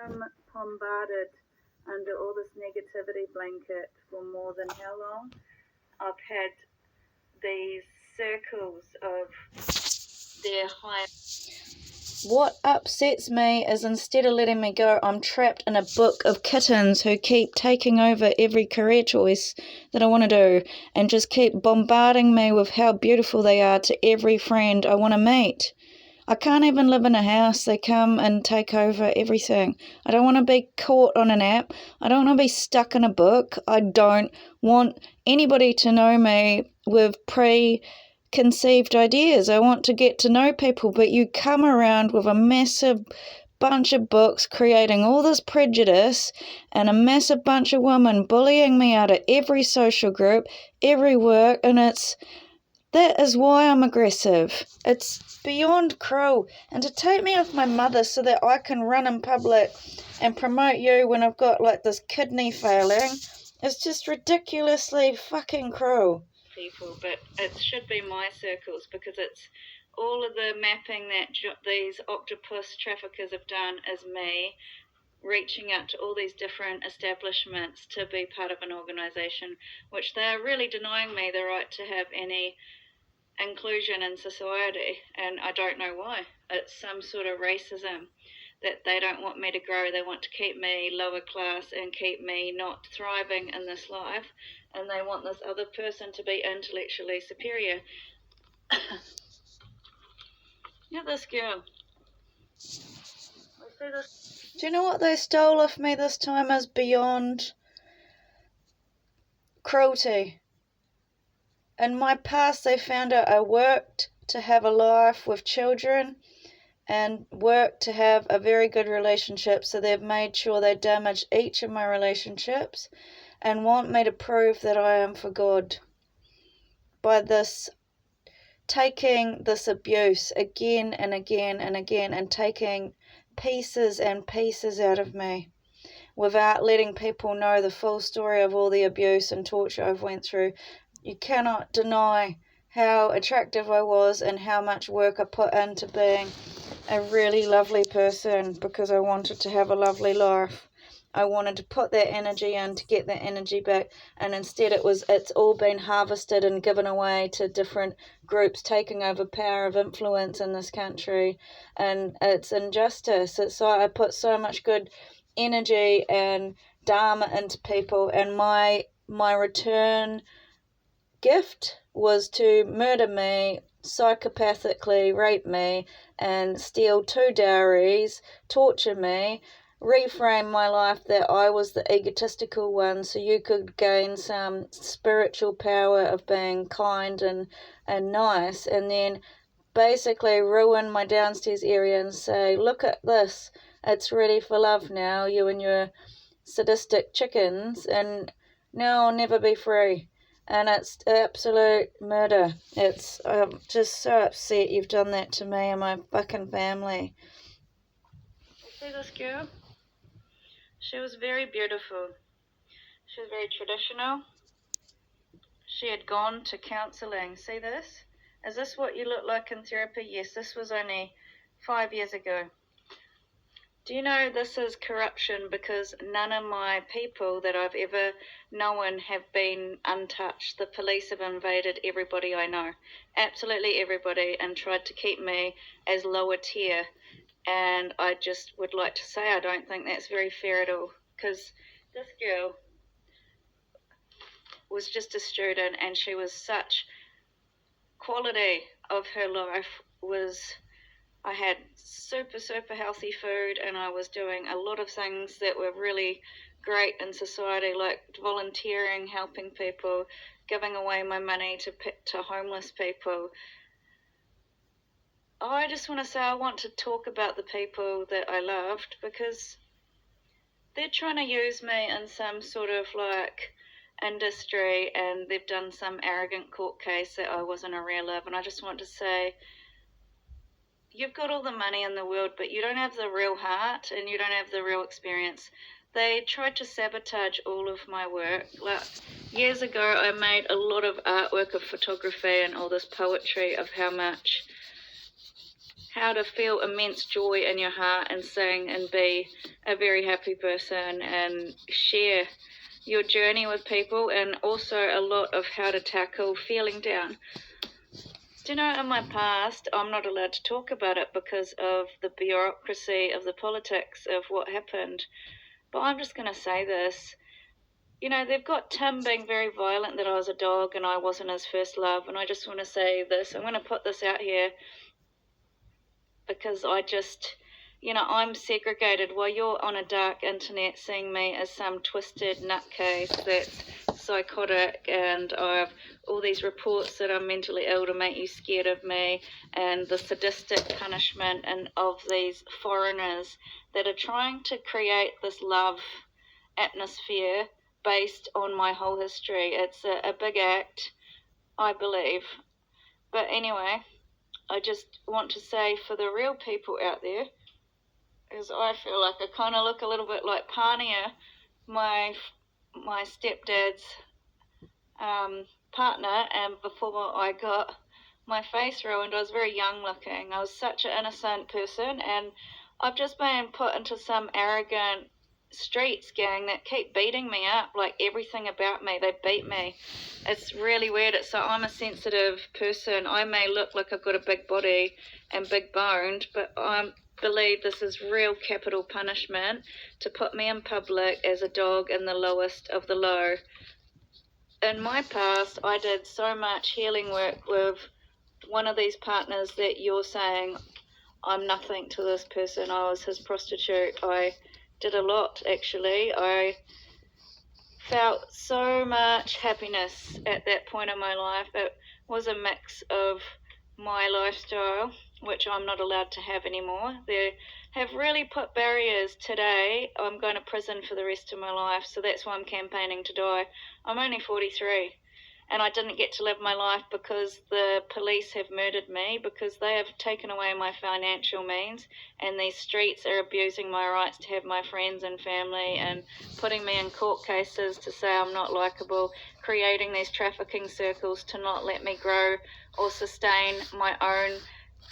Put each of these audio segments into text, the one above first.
become bombarded under all this negativity blanket for more than how long? I've had these circles of their high. What upsets me is instead of letting me go, I'm trapped in a book of kittens who keep taking over every career choice that I want to do and just keep bombarding me with how beautiful they are to every friend I want to meet. I can't even live in a house. They come and take over everything. I don't want to be caught on an app. I don't want to be stuck in a book. I don't want anybody to know me with preconceived ideas. I want to get to know people, but you come around with a massive bunch of books creating all this prejudice and a massive bunch of women bullying me out of every social group, every work, and that is why I'm aggressive. It's beyond cruel. And to take me off my mother so that I can run in public and promote you when I've got like this kidney failing is just ridiculously fucking cruel. People, but it should be my circles because it's all of the mapping that these octopus traffickers have done is me reaching out to all these different establishments to be part of an organisation, which they are really denying me the right to have any inclusion in society, and I don't know why. It's some sort of racism that they don't want me to grow. They want to keep me lower class and keep me not thriving in this life, and they want this other person to be intellectually superior. Look at this girl. Do you know what they stole off me this time is beyond cruelty? In my past, they found out I worked to have a life with children and worked to have a very good relationship, so they've made sure they damage each of my relationships and want me to prove that I am for God by this taking this abuse again and again and again and taking pieces and pieces out of me without letting people know the full story of all the abuse and torture I've went through. You cannot deny how attractive I was and how much work I put into being a really lovely person because I wanted to have a lovely life. I wanted to put that energy in to get that energy back, and instead it's all been harvested and given away to different groups taking over power of influence in this country, and it's injustice. It's like I put so much good energy and dharma into people, and my return gift was to murder me, psychopathically rape me, and steal 2 dowries, torture me, reframe my life that I was the egotistical one so you could gain some spiritual power of being kind and nice, and then basically ruin my downstairs area and say, look at this, it's ready for love now, you and your sadistic chickens, and now I'll never be free. And it's absolute murder. I'm just so upset you've done that to me and my fucking family. You see this girl? She was very beautiful. She was very traditional. She had gone to counselling. See this? Is this what you look like in therapy? Yes, this was only 5 years ago. Do you know this is corruption because none of my people that I've ever known have been untouched. The police have invaded everybody I know, absolutely everybody, and tried to keep me as lower tier. And I just would like to say I don't think that's very fair at all, because this girl was just a student and she was such quality of her life was I had super, super healthy food, and I was doing a lot of things that were really great in society, like volunteering, helping people, giving away my money to homeless people. I just want to say I want to talk about the people that I loved because they're trying to use me in some sort of like industry, and they've done some arrogant court case that I wasn't a real love, and I just want to say, you've got all the money in the world, but you don't have the real heart and you don't have the real experience. They tried to sabotage all of my work. Like years ago, I made a lot of artwork of photography and all this poetry of how much how to feel immense joy in your heart and sing and be a very happy person and share your journey with people, and also a lot of how to tackle feeling down. Do you know, in my past, I'm not allowed to talk about it because of the bureaucracy of the politics of what happened. But I'm just going to say this. You know, they've got Tim being very violent that I was a dog and I wasn't his first love. And I just want to say this. I'm going to put this out here because I just, you know, I'm segregated while you're on a dark internet seeing me as some twisted nutcase that's psychotic, and I've all these reports that I'm mentally ill to make you scared of me, and the sadistic punishment and of these foreigners that are trying to create this love atmosphere based on my whole history. It's a big act, I believe. But anyway, I just want to say for the real people out there, is I feel like I kind of look a little bit like Pania, my stepdad's partner, and before I got my face ruined, I was very young looking. I was such an innocent person, and I've just been put into some arrogant streets gang that keep beating me up, like everything about me, they beat me. It's really weird. So I'm a sensitive person. I may look like I've got a big body and big boned, but I believe this is real capital punishment to put me in public as a dog in the lowest of the low. In my past, I did so much healing work with one of these partners that you're saying I'm nothing to this person. I was his prostitute. I did a lot, actually. I felt so much happiness at that point in my life. It was a mix of my lifestyle, which I'm not allowed to have anymore. They have really put barriers. Today, I'm going to prison for the rest of my life, so that's why I'm campaigning to die. I'm only 43. And I didn't get to live my life because the police have murdered me, because they have taken away my financial means, and these streets are abusing my rights to have my friends and family and putting me in court cases to say I'm not likable, creating these trafficking circles to not let me grow or sustain my own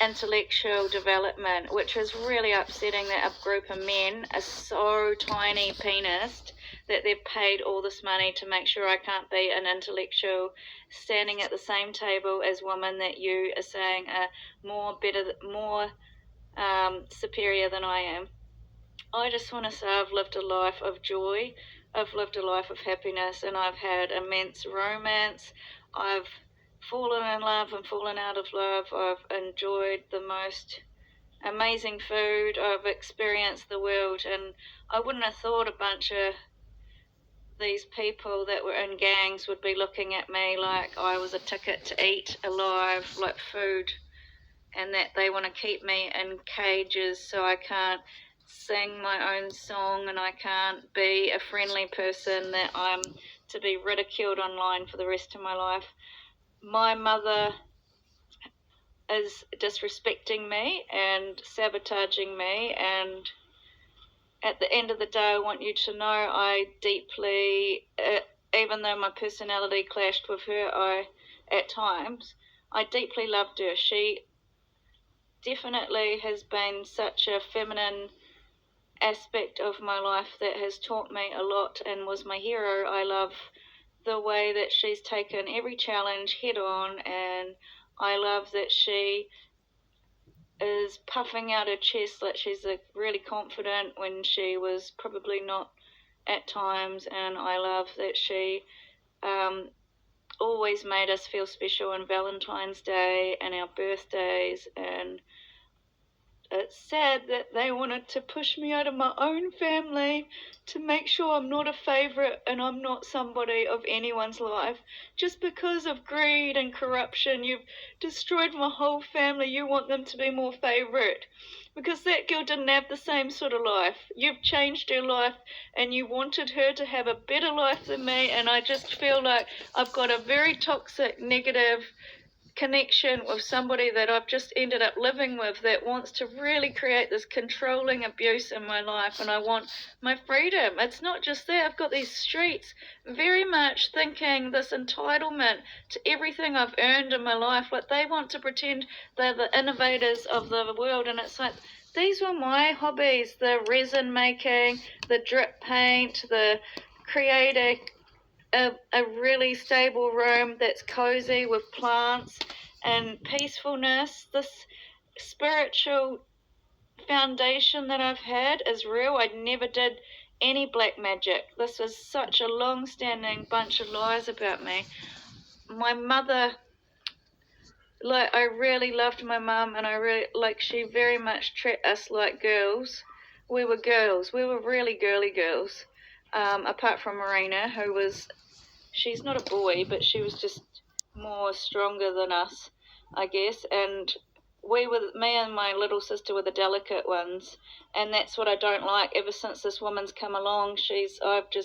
intellectual development, which is really upsetting that a group of men are so tiny penised that they've paid all this money to make sure I can't be an intellectual standing at the same table as women that you are saying are more superior than I am. I just want to say I've lived a life of joy, I've lived a life of happiness, and I've had immense romance. I've fallen in love and fallen out of love. I've enjoyed the most amazing food. I've experienced the world, and I wouldn't have thought a bunch of these people that were in gangs would be looking at me like I was a ticket to eat alive, like food, and that they want to keep me in cages so I can't sing my own song and I can't be a friendly person, that I'm to be ridiculed online for the rest of my life. My mother is disrespecting me and sabotaging me, and at the end of the day, I want you to know I deeply, even though my personality clashed with her, at times, I deeply loved her. She definitely has been such a feminine aspect of my life that has taught me a lot and was my hero. I love the way that she's taken every challenge head on, and I love that she is puffing out her chest like she's really confident when she was probably not at times. And I love that she always made us feel special on Valentine's Day and our birthdays, and it's sad that they wanted to push me out of my own family to make sure I'm not a favourite and I'm not somebody of anyone's life. Just because of greed and corruption, you've destroyed my whole family. You want them to be more favourite because that girl didn't have the same sort of life. You've changed her life and you wanted her to have a better life than me, and I just feel like I've got a very toxic, negative connection with somebody that I've just ended up living with that wants to really create this controlling abuse in my life, and I want my freedom. It's not just that. I've got these streets very much thinking this entitlement to everything I've earned in my life, but they want to pretend they're the innovators of the world, and it's like, these were my hobbies: the resin making, the drip paint, the creating a really stable room that's cozy with plants and peacefulness. This spiritual foundation that I've had is real. I never did any black magic. This was such a long-standing bunch of lies about me. My mother, like, I really loved my mum, and I really, like, she very much treated us like girls. We were girls. We were really girly girls. Apart from Marina, who was, she's not a boy, but she was just more stronger than us, I guess. And me and my little sister were the delicate ones, and that's what I don't like. Ever since this woman's come along, I've just